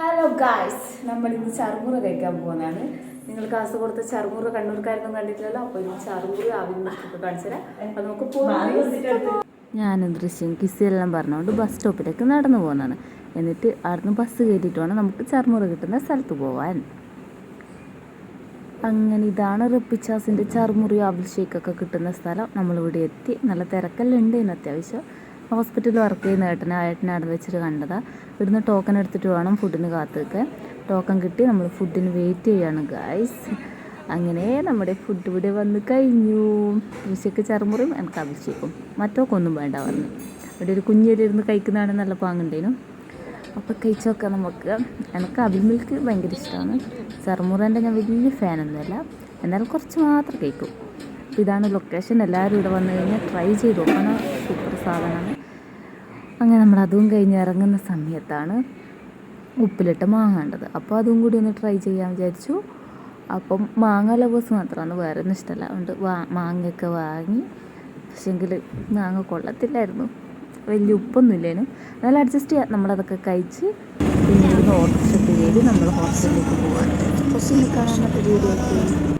Hello guys, നമ്മൾ ഇന്ന് ചറുമുറ കഴിക്കാൻ പോകുന്നതാണ്. നിങ്ങൾ കാസർഗോഡത്തെ ചറുമുറ കണ്ണൂർക്കാരൊന്നും കണ്ടിട്ടില്ലല്ലോ. അപ്പോൾ ഇന്ന് ചറുമുറ ആവിനൊക്കെ കാണിച്ചു തരാം. അപ്പോൾ നമുക്ക് പോകാം. ഞാനും ദൃശ്യം കിസിയെല്ലാം പറഞ്ഞുകൊണ്ട് ബസ് സ്റ്റോപ്പിലേക്ക് നടന്നു പോകുന്നതാണ്. എന്നിട്ട് അവിടുന്ന് ബസ് കയറ്റിയിട്ട് വേണം നമുക്ക് ചറുമുറ കിട്ടുന്ന സ്ഥലത്ത് പോകാൻ. അങ്ങനെ ഇതാണ് റപ്പിച്ചാസിൻ്റെ ചറുമുറി അവിൽ ഷേക്കൊക്കെ കിട്ടുന്ന സ്ഥലം. നമ്മളിവിടെ എത്തി. നല്ല തിരക്കെല്ലാം ഉണ്ട്. ഇന്ന് അത്യാവശ്യം ഹോസ്പിറ്റലിൽ വർക്ക് ചെയ്യുന്ന ഏട്ടനെ അവിടെ വെച്ചിട്ട് കണ്ടതാണ്. ഇവിടുന്ന് ടോക്കൺ എടുത്തിട്ട് വേണം ഫുഡിന് കാത്തുനിൽക്കാൻ. ടോക്കൺ കിട്ടി നമ്മൾ ഫുഡിന് വെയിറ്റ് ചെയ്യാണ് ഗായ്സ്. അങ്ങനെ നമ്മുടെ ഫുഡ് ഇവിടെ വന്ന് കഴിഞ്ഞു. ഉച്ചയ്ക്ക് ചറുമുറയും എനിക്ക് അഭിഷേക്കും മറ്റൊക്കെ ഒന്നും വേണ്ട പറഞ്ഞു. ഇവിടെ ഒരു കുഞ്ഞിലിരുന്ന് കഴിക്കുന്നതാണ് നല്ല പാങ്ങുണ്ടേനും. അപ്പോൾ കഴിച്ചൊക്കെ നമുക്ക്. എനിക്ക് അവിൽ മിൽക്ക് ഭയങ്കര ഇഷ്ടമാണ്. ചറുമുറേൻ്റെ ഞാൻ വലിയ ഫാനൊന്നുമല്ല, എന്നാലും കുറച്ച് മാത്രം കഴിക്കും. അപ്പോൾ ഇതാണ് ലൊക്കേഷൻ. എല്ലാവരും ഇവിടെ വന്നു കഴിഞ്ഞാൽ ട്രൈ ചെയ്ത് നോക്കണം. സൂപ്പർ സാധനമാണ്. അങ്ങനെ നമ്മൾ അതും കഴിഞ്ഞ് ഇറങ്ങുന്ന സമയത്താണ് ഉപ്പിലിട്ട മാങ്ങ കണ്ടത്. അപ്പോൾ അതും കൂടി ഒന്ന് ട്രൈ ചെയ്യാൻ വിചാരിച്ചു. അപ്പം മാങ്ങ ലവേഴ്സ് മാത്രമാണ്, വേറെ ഒന്നും ഇഷ്ടമല്ല. അതുകൊണ്ട് മാങ്ങയൊക്കെ വാങ്ങി. പക്ഷേങ്കിൽ മാങ്ങ കൊള്ളത്തില്ലായിരുന്നു, വലിയ ഉപ്പൊന്നും ഇല്ലേനും. നല്ല അഡ്ജസ്റ്റ് ചെയ്യാം. നമ്മളതൊക്കെ കഴിച്ച് പിന്നെ ഓട്ടോറിക്ഷ കയറി നമ്മൾ ഹോസ്റ്റലിലേക്ക് പോകാൻ. പക്ഷേ കാണാൻ മറ്റൊരു വീഡിയോ